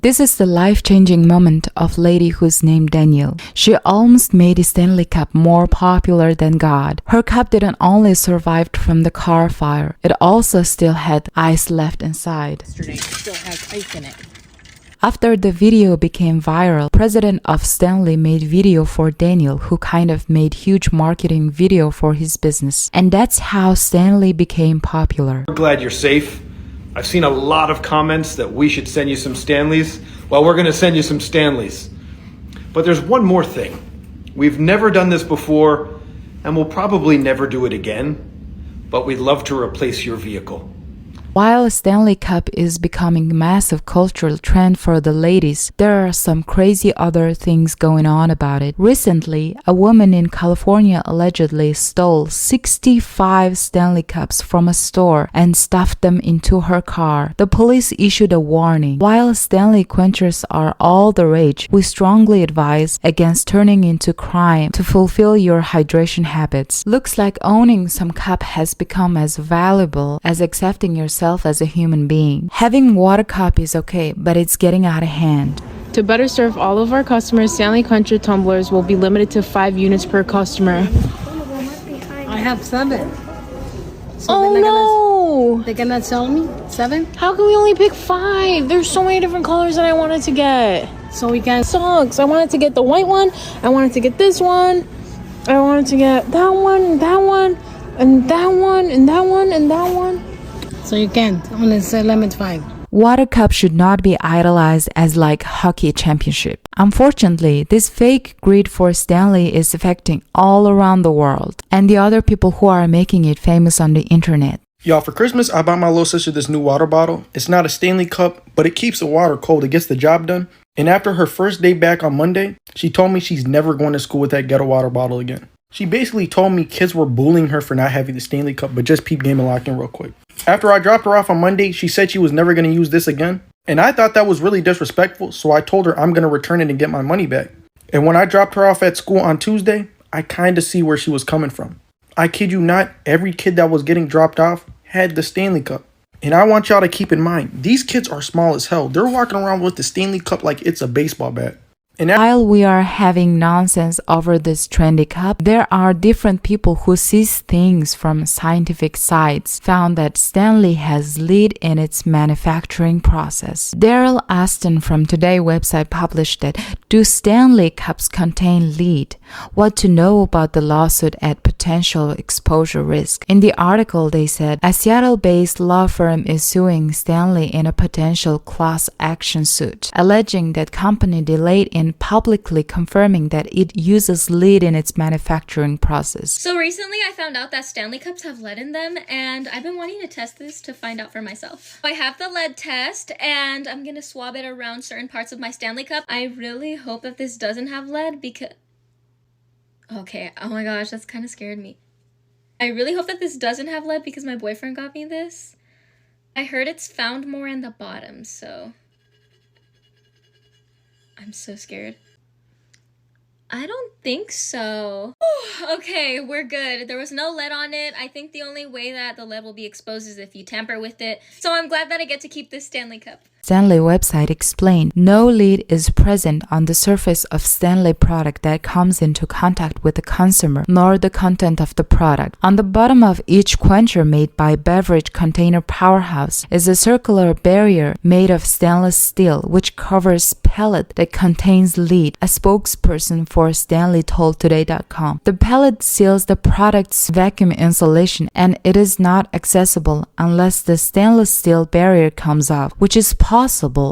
This is the life-changing moment of lady who's named Danielle. She almost made Stanley Cup more popular than God. Her cup didn't only survive from the car fire, it also still had ice left inside. Yesterday still has ice in it. After the video became viral, president of Stanley made video for Daniel, who kind of made huge marketing video for his business. And that's how Stanley became popular. We're glad you're safe. I've seen a lot of comments that we should send you some Stanleys. Well, we're gonna send you some Stanleys. But there's one more thing. We've never done this before, and we'll probably never do it again, but we'd love to replace your vehicle. While Stanley Cup is becoming a massive cultural trend for the ladies, there are some crazy other things going on about it. Recently, a woman in California allegedly stole 65 Stanley Cups from a store and stuffed them into her car. The police issued a warning. While Stanley quenchers are all the rage, we strongly advise against turning into crime to fulfill your hydration habits. Looks like owning some cup has become as valuable as accepting yourself as a human being. Having water cup is okay, but it's getting out of hand. To better serve all of our customers, Stanley Quencher tumblers will be limited to 5 units per customer. I have 7. So Oh no! They're gonna sell me 7? How can we only pick 5? There's so many different colors that I wanted to get. So we can. Sucks. I wanted to get the white one. I wanted to get this one. I wanted to get that one, and that one, and that one, and that one, and that one. So you can't. Only say limit 5. Water cup should not be idolized as like hockey championship. Unfortunately, this fake greed for Stanley is affecting all around the world and the other people who are making it famous on the internet. Y'all, for Christmas, I bought my little sister this new water bottle. It's not a Stanley Cup, but it keeps the water cold. It gets the job done. And after her first day back on Monday, she told me she's never going to school with that ghetto water bottle again. She basically told me kids were bullying her for not having the Stanley Cup, but just peep game and lock in real quick. After I dropped her off on Monday, she said she was never going to use this again. And I thought that was really disrespectful, so I told her I'm going to return it and get my money back. And when I dropped her off at school on Tuesday, I kind of see where she was coming from. I kid you not, every kid that was getting dropped off had the Stanley Cup. And I want y'all to keep in mind, these kids are small as hell. They're walking around with the Stanley Cup like it's a baseball bat. While we are having nonsense over this trendy cup, there are different people who sees things from scientific sites found that Stanley has lead in its manufacturing process. Daryl Aston from Today website published that do Stanley cups contain lead? What to know about the lawsuit at potential exposure risk. In the article, they said a Seattle-based law firm is suing Stanley in a potential class action suit, alleging that company delayed in publicly confirming that it uses lead in its manufacturing process. So recently I found out that Stanley Cups have lead in them, and I've been wanting to test this to find out for myself. I have the lead test, and I'm gonna swab it around certain parts of my Stanley Cup. I really hope that this doesn't have lead because... Okay, oh my gosh, that's kind of scared me. I really hope that this doesn't have lead because my boyfriend got me this. I heard it's found more in the bottom, so... I'm so scared. I don't think so. Okay, we're good. There was no lead on it. I think the only way that the lead will be exposed is if you tamper with it. So I'm glad that I get to keep this Stanley Cup. Stanley website explained, no lead is present on the surface of Stanley product that comes into contact with the consumer, nor the content of the product. On the bottom of each quencher made by Beverage Container Powerhouse is a circular barrier made of stainless steel, which covers pellet that contains lead, a spokesperson for Stanley told Today.com. The pellet seals the product's vacuum insulation, and it is not accessible unless the stainless steel barrier comes off, which is possible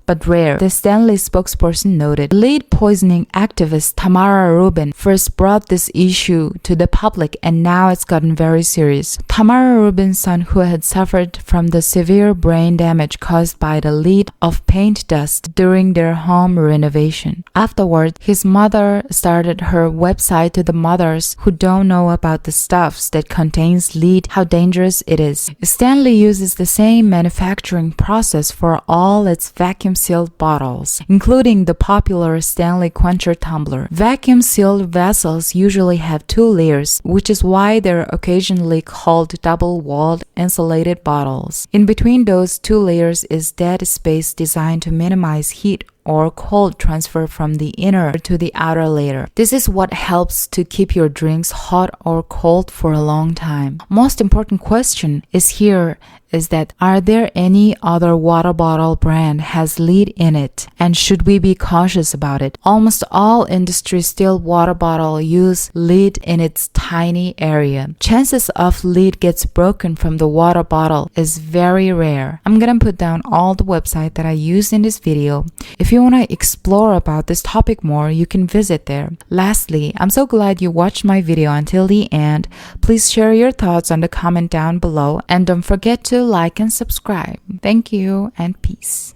but rare, the Stanley spokesperson noted. Lead poisoning activist Tamara Rubin first brought this issue to the public, and now it's gotten very serious. Tamara Rubin's son, who had suffered from the severe brain damage caused by the lead of paint dust during their home renovation. Afterward, his mother started her website to the mothers who don't know about the stuffs that contains lead, how dangerous it is. Stanley uses the same manufacturing process for all its vacuum-sealed bottles, including the popular Stanley Quencher tumbler. Vacuum-sealed vessels usually have 2 layers, which is why they're occasionally called double-walled insulated bottles. In between those 2 layers is dead space designed to minimize heat or cold transfer from the inner to the outer layer. This is what helps to keep your drinks hot or cold for a long time. Most important question is that are there any other water bottle brand has lead in it, and should we be cautious about it? Almost all industry still water bottle use lead in its tiny area. Chances of lead gets broken from the water bottle is very rare. I'm gonna put down all the website that I used in this video. If you wanna explore about this topic more, you can visit there. Lastly, I'm so glad you watched my video until the end. Please share your thoughts on the comment down below, and don't forget to like and subscribe. Thank you and peace.